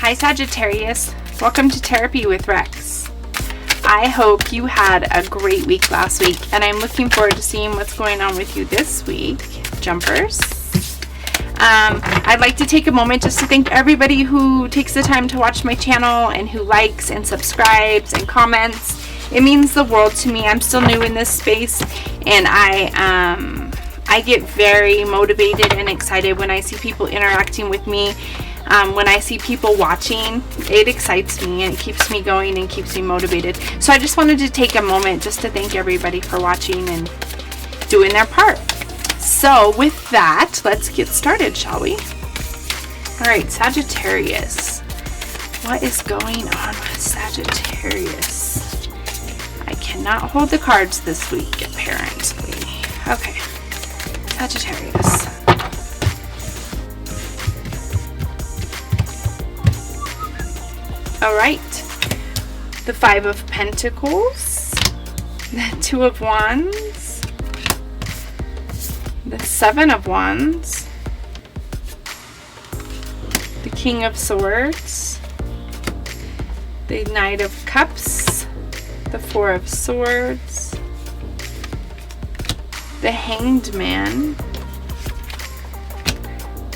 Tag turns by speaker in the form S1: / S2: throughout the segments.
S1: Hi Sagittarius, welcome to Therapy with Rex. I hope you had a great week last week, and I'm looking forward to seeing what's going on with you this week, jumpers. I'd like to take a moment just to thank everybody who takes the time to watch my channel and who likes and subscribes and comments. It means the world to me. I'm still new in this space, and I get very motivated and excited when I see people interacting with me. When I see people watching, it excites me and it keeps me going and keeps me motivated. So I just wanted to take a moment just to thank everybody for watching and doing their part. So with that, let's get started, shall we? All right, Sagittarius. What is going on with Sagittarius? I cannot hold the cards this week, apparently. Okay, Sagittarius. All right, the Five of Pentacles, the Two of Wands, the Seven of Wands, the King of Swords, the Knight of Cups, the Four of Swords, the Hanged Man,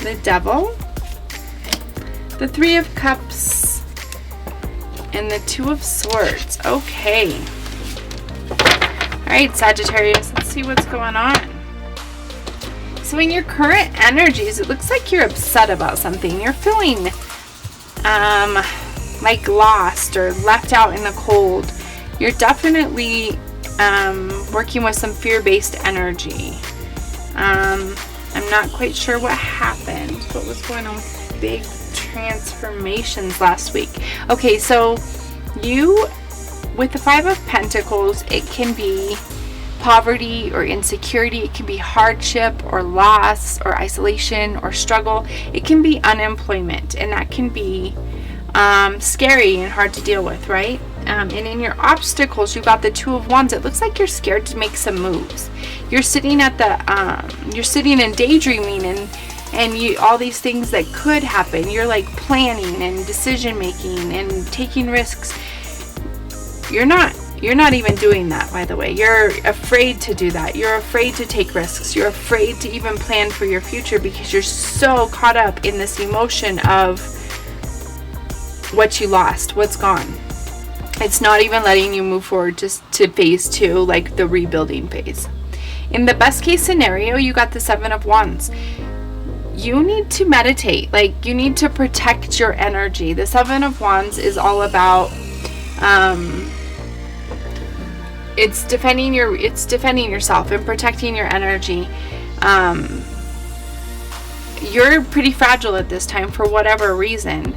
S1: the Devil, the Three of Cups, and the Two of Swords. Okay. Alright, Sagittarius, let's see what's going on. So in your current energies, it looks like you're upset about something. You're feeling like lost or left out in the cold. You're definitely working with some fear-based energy. I'm not quite sure what happened. What was going on with big transformations last week? Okay, so you, with the Five of Pentacles, it can be poverty or insecurity, it can be hardship or loss or isolation or struggle, it can be unemployment, and that can be scary and hard to deal with, right? And in your obstacles, you've got the Two of Wands. It looks like you're scared to make some moves. You're sitting at the you're sitting and daydreaming and you, all these things that could happen. You're like planning and decision making and taking risks. You're not even doing that, by the way. You're afraid to do that. You're afraid to take risks. You're afraid to even plan for your future because you're so caught up in this emotion of what you lost, what's gone. It's not even letting you move forward just to phase 2, like the rebuilding phase. In the best case scenario, you got the Seven of Wands. You need to meditate. Like, you need to protect your energy. The Seven of Wands is all about it's defending yourself and protecting your energy. You're pretty fragile at this time for whatever reason.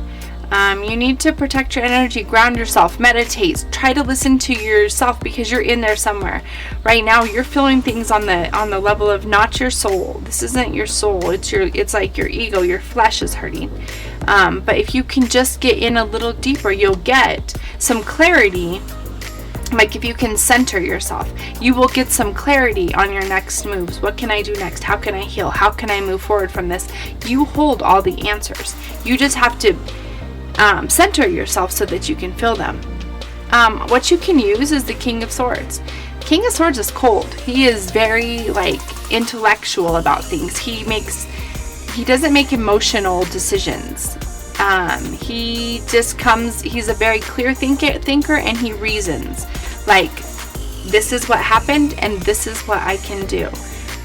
S1: You need to protect your energy, ground yourself, meditate, try to listen to yourself because you're in there somewhere. Right now, you're feeling things on the level of not your soul. This isn't your soul. It's like your ego, your flesh is hurting. But if you can just get in a little deeper, you'll get some clarity. Like if you can center yourself, you will get some clarity on your next moves. What can I do next? How can I heal? How can I move forward from this? You hold all the answers. You just have to center yourself so that you can feel them. What you can use is the King of Swords. King of Swords is cold. He is very like intellectual about things. He doesn't make emotional decisions. He just comes, he's a very clear thinker and he reasons. Like, this is what happened and this is what I can do.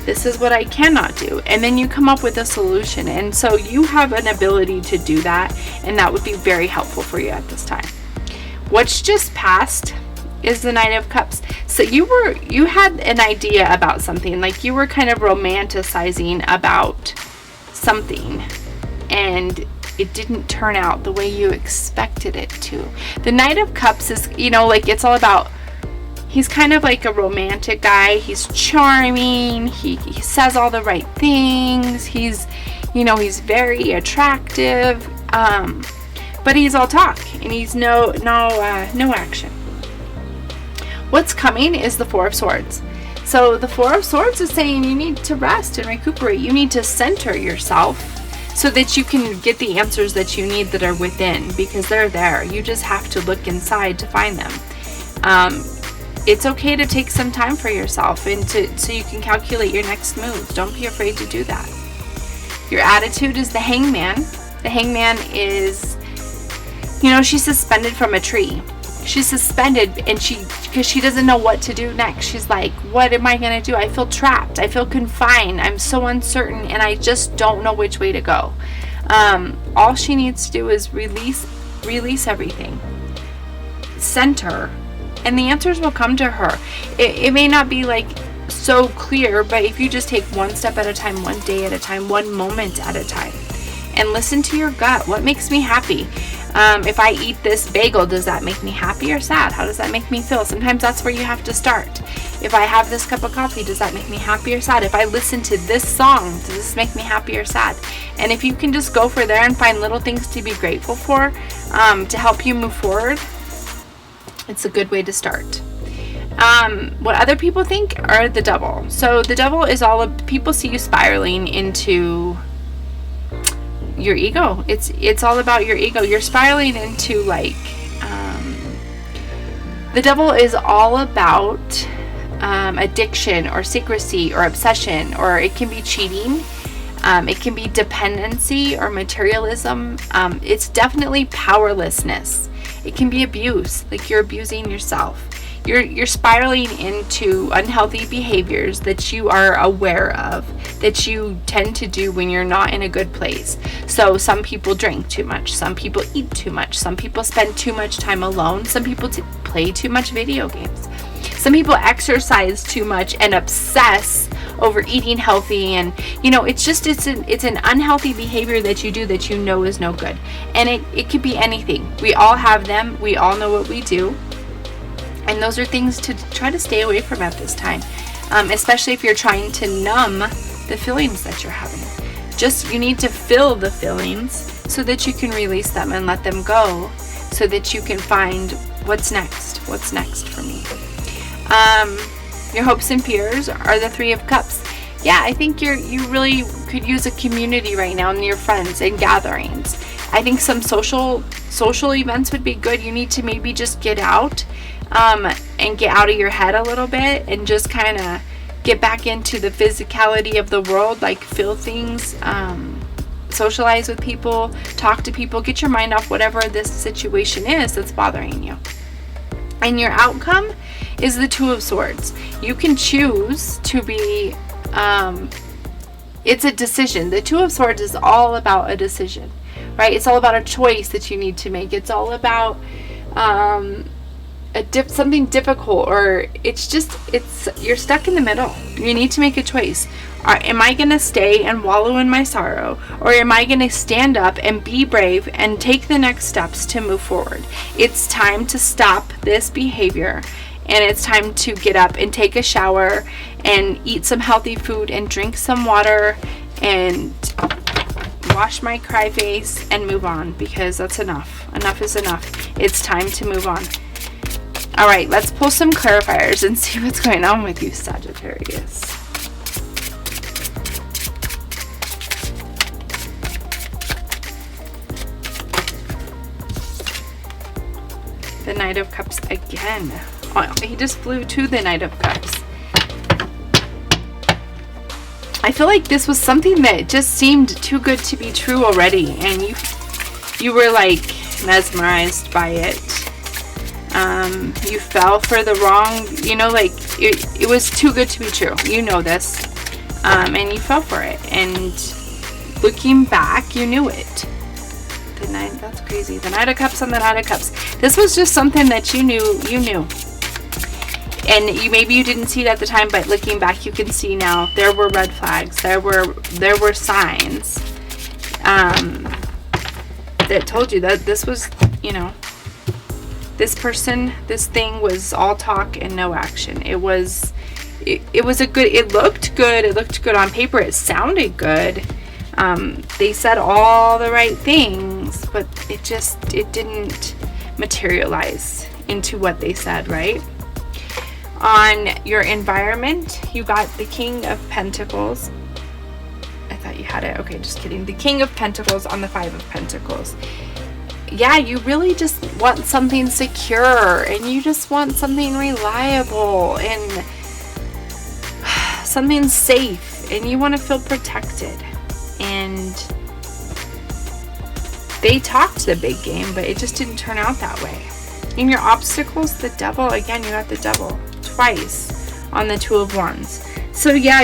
S1: This is what I cannot do. And then you come up with a solution. And so you have an ability to do that, and that would be very helpful for you at this time. What's just passed is the Knight of Cups. So you had an idea about something, like you were kind of romanticizing about something, and it didn't turn out the way you expected it to. The Knight of Cups is, like it's all about, he's kind of like a romantic guy. He's charming. He says all the right things. He's very attractive. But he's all talk and he's no action. What's coming is the Four of Swords. So the Four of Swords is saying you need to rest and recuperate. You need to center yourself so that you can get the answers that you need that are within, because they're there. You just have to look inside to find them. It's okay to take some time for yourself and so you can calculate your next moves. Don't be afraid to do that. Your attitude is the Hangman. The Hangman is, she's suspended from a tree. She's suspended, and because she doesn't know what to do next. She's like, what am I going to do? I feel trapped. I feel confined. I'm so uncertain, and I just don't know which way to go. All she needs to do is release everything. Center, and the answers will come to her. It may not be like so clear, but if you just take one step at a time, one day at a time, one moment at a time, and listen to your gut. What makes me happy? If I eat this bagel, does that make me happy or sad? How does that make me feel? Sometimes that's where you have to start. If I have this cup of coffee, does that make me happy or sad? If I listen to this song, does this make me happy or sad? And if you can just go for there and find little things to be grateful for, to help you move forward, it's a good way to start. What other people think are the devil. So the devil is people see you spiraling into your ego. It's all about your ego. You're spiraling into the devil is all about addiction or secrecy or obsession, or it can be cheating. It can be dependency or materialism. It's definitely powerlessness. It can be abuse, like you're abusing yourself. You're spiraling into unhealthy behaviors that you are aware of, that you tend to do when you're not in a good place. So some people drink too much, some people eat too much, some people spend too much time alone, some people play too much video games, some people exercise too much and obsess over eating healthy, and it's an unhealthy behavior that you do that you know is no good. And it could be anything. We all have them. We all know what we do. And those are things to try to stay away from at this time, especially if you're trying to numb the feelings that you're having. You need to feel the feelings so that you can release them and let them go, so that you can find what's next for me. Your hopes and fears are the Three of Cups. Yeah, I think you really could use a community right now in your friends and gatherings. I think some social events would be good. You need to maybe just get out and get out of your head a little bit and just kind of get back into the physicality of the world, like feel things, socialize with people, talk to people, get your mind off whatever this situation is that's bothering you. And your outcome is the Two of Swords. You can choose to be, it's a decision. The Two of Swords is all about a decision, right? It's all about a choice that you need to make. It's all about something difficult, or you're stuck in the middle. You need to make a choice. Am I going to stay and wallow in my sorrow, or am I going to stand up and be brave and take the next steps to move forward? It's time to stop this behavior, and it's time to get up and take a shower and eat some healthy food and drink some water and wash my cry face and move on, because that's enough. Enough is enough. It's time to move on. All right, let's pull some clarifiers and see what's going on with you, Sagittarius. The Knight of Cups again. Oh, he just flew to the Knight of Cups. I feel like this was something that just seemed too good to be true already, and you were like mesmerized by it. You fell for the wrong, it was too good to be true. You know this. And you fell for it. And looking back, you knew it. That's crazy. The Knight of Cups on the Knight of Cups. This was just something that you knew. And maybe you didn't see it at the time, but looking back, you can see now there were red flags. There were signs that told you that this was, this person, this thing was all talk and no action. It was a good, it looked good on paper. It sounded good. They said all the right things, but it didn't materialize into what they said, right? On your environment, you got the King of Pentacles. I thought you had it. Okay, just kidding. The King of Pentacles on the Five of Pentacles. Yeah, you really just want something secure, and you just want something reliable and something safe, and you want to feel protected. And they talked the big game, but it just didn't turn out that way. In your obstacles, the Devil, again, you got the Devil twice on the Two of Wands. So yeah,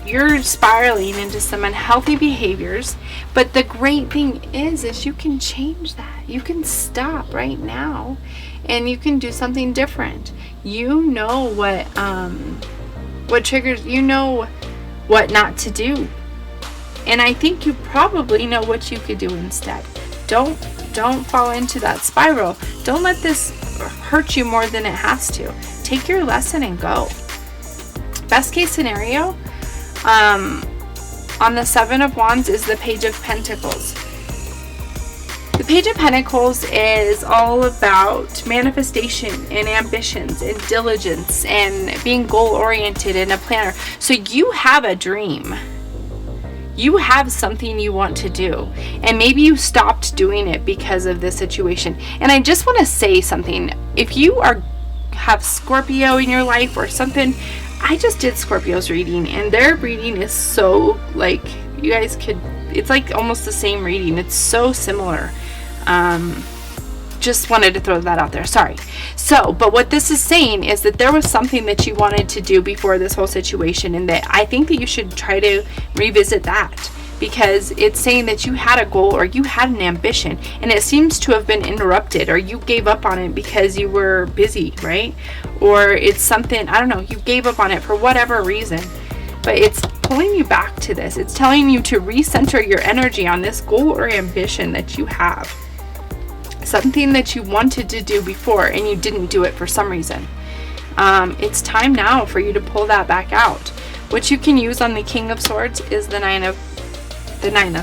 S1: you're spiraling into some unhealthy behaviors, but the great thing is you can change that. You can stop right now, and you can do something different. You know what triggers, you know what not to do. And I think you probably know what you could do instead. Don't fall into that spiral. Don't let this hurt you more than it has to. Take your lesson and go. Best case scenario, on the Seven of Wands is the Page of Pentacles. The Page of Pentacles is all about manifestation and ambitions and diligence and being goal-oriented and a planner. So you have a dream. You have something you want to do, and maybe you stopped doing it because of this situation. And I just want to say something. If you have Scorpio in your life or something, I just did Scorpio's reading, and their reading is so, like, you guys could, it's like almost the same reading. It's so similar. Just wanted to throw that out there. Sorry. So, but what this is saying is that there was something that you wanted to do before this whole situation, and that I think that you should try to revisit that, because it's saying that you had a goal or you had an ambition, and it seems to have been interrupted, or you gave up on it because you were busy, right? Or it's something, I don't know, you gave up on it for whatever reason, but it's pulling you back to this. It's telling you to recenter your energy on this goal or ambition that you have. Something that you wanted to do before and you didn't do it for some reason. It's time now for you to pull that back out. What you can use on the King of Swords is the Nine of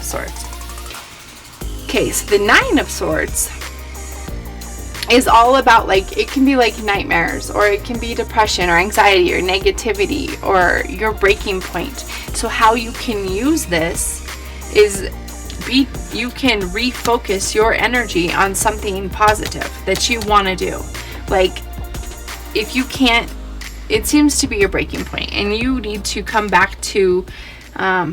S1: Swords. Okay, so the Nine of Swords is all about, like, it can be like nightmares, or it can be depression or anxiety or negativity or your breaking point. So how you can use this is you can refocus your energy on something positive that you want to do. Like, if you can't, it seems to be your breaking point, and you need to come back to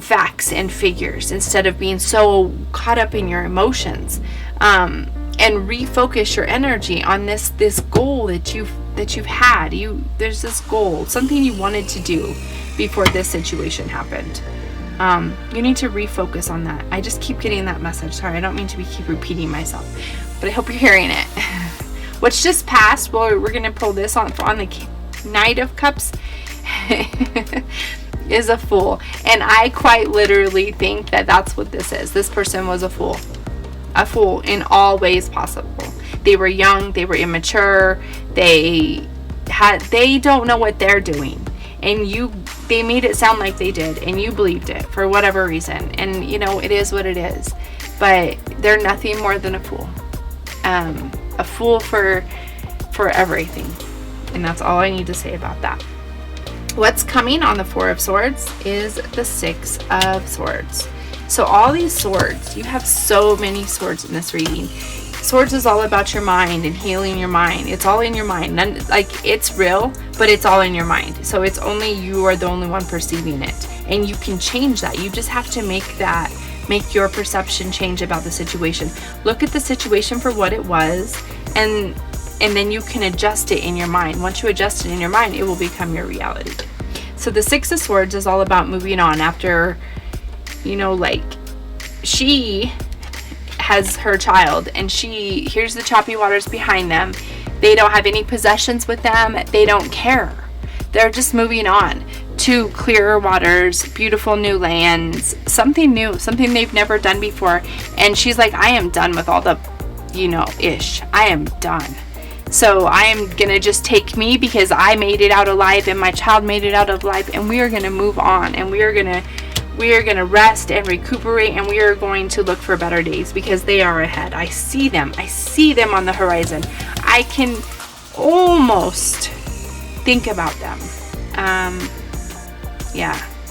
S1: facts and figures instead of being so caught up in your emotions, and refocus your energy on this goal that you've had. There's this goal, something you wanted to do before this situation happened. You need to refocus on that. I just keep getting that message. Sorry, I don't mean to keep repeating myself, but I hope you're hearing it. What's just passed, well, we're going to pull this on the Knight of Cups, is a Fool. And I quite literally think that that's what this is. This person was a fool. A fool in all ways possible. They were young, they were immature, they don't know what they're doing. And they made it sound like they did, and you believed it for whatever reason. And it is what it is. But they're nothing more than a fool. A fool for everything. And that's all I need to say about that. What's coming on the Four of Swords is the Six of Swords. So all these swords, you have so many swords in this reading. Swords is all about your mind and healing your mind. It's all in your mind. It's real, but it's all in your mind. So it's only you are the only one perceiving it. And you can change that. You just have to make your perception change about the situation. Look at the situation for what it was, and then you can adjust it in your mind. Once you adjust it in your mind, it will become your reality. So the Six of Swords is all about moving on after, she has her child, and here's the choppy waters behind them. They don't have any possessions with them. They don't care. They're just moving on to clearer waters, beautiful new lands, something new, something they've never done before. And she's like, I am done with all the, I am done. So I am going to just take me, because I made it out alive and my child made it out alive, and we are going to move on, and we are going to rest and recuperate, and we are going to look for better days, because they are ahead. I see them on the horizon. I can almost think about them.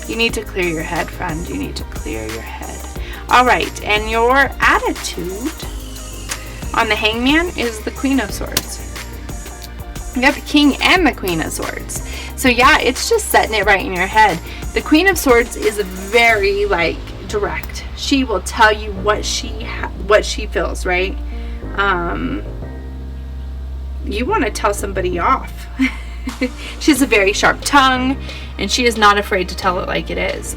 S1: You need to clear your head, friend. You need to clear your head. All right, and your attitude on the Hangman is the Queen of Swords. You got the King and the Queen of Swords. So yeah, it's just setting it right in your head. The Queen of Swords is very like direct. She will tell you what she feels, right? You want to tell somebody off. She has a very sharp tongue, and she is not afraid to tell it like it is.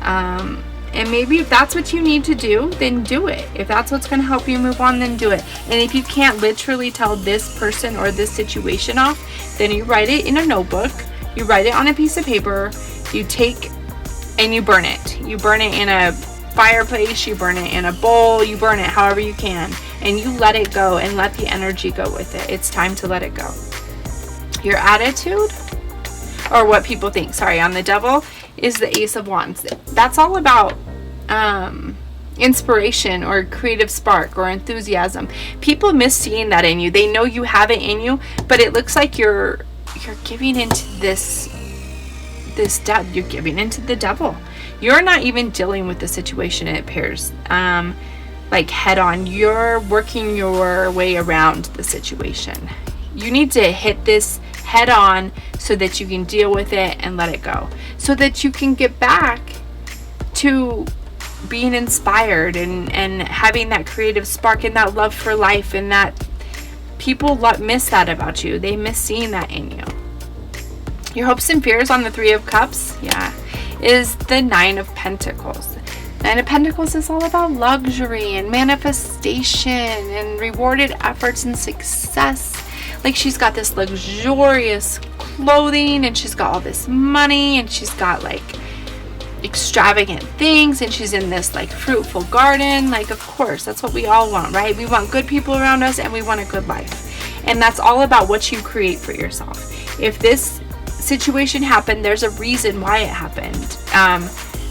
S1: And maybe if that's what you need to do, then do it. If that's what's going to help you move on, then do it. And if you can't literally tell this person or this situation off, then you write it in a notebook. You write it on a piece of paper. You take and you burn it. You burn it in a fireplace. You burn it in a bowl. You burn it however you can. And you let it go and let the energy go with it. It's time to let it go. Your attitude, or what people think, sorry, on the Devil, is the Ace of Wands. That's all about inspiration or creative spark or enthusiasm. People miss seeing that in you. They know you have it in you, but it looks like you're giving into you're giving into the Devil. You're not even dealing with the situation, it appears, like head on. You're working your way around the situation. You need to hit this head on so that you can deal with it and let it go, so that you can get back to being inspired and having that creative spark and that love for life, and that people miss that about you. They miss seeing that in you. Your hopes and fears on the Three of Cups, is the Nine of Pentacles. Nine of Pentacles is all about luxury and manifestation and rewarded efforts and success. Like, she's got this luxurious clothing, and she's got all this money, and she's got like extravagant things, and she's in this like fruitful garden. Like, of course, that's what we all want, right? We want good people around us, and we want a good life. And that's all about what you create for yourself. If this situation happened, there's a reason why it happened.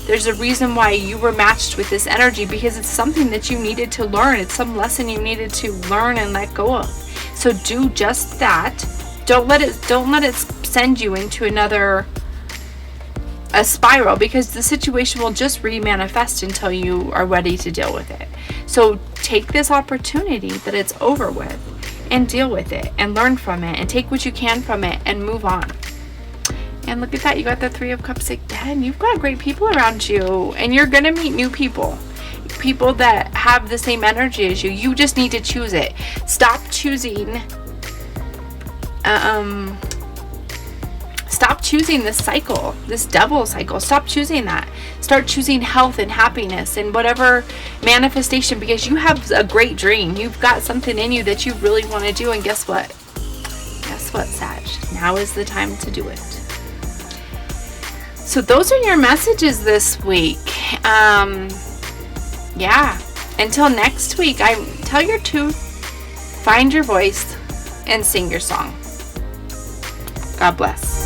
S1: There's a reason why you were matched with this energy, because it's something that you needed to learn. It's some lesson you needed to learn and let go of. So do just that. Don't let it send you into a spiral, because the situation will just remanifest until you are ready to deal with it. So take this opportunity that it's over with and deal with it and learn from it and take what you can from it and move on. And look at that, you got the Three of Cups again. You've got great people around you, and you're gonna meet new people that have the same energy as you. You just need to choose it. Stop choosing this cycle, this Devil cycle. Stop choosing that. Start choosing health and happiness and whatever manifestation, because you have a great dream. You've got something in you that you really want to do, and guess what? Sag? Now is the time to do it. So those are your messages this week. Until next week, tell your truth, find your voice, and sing your song. God bless.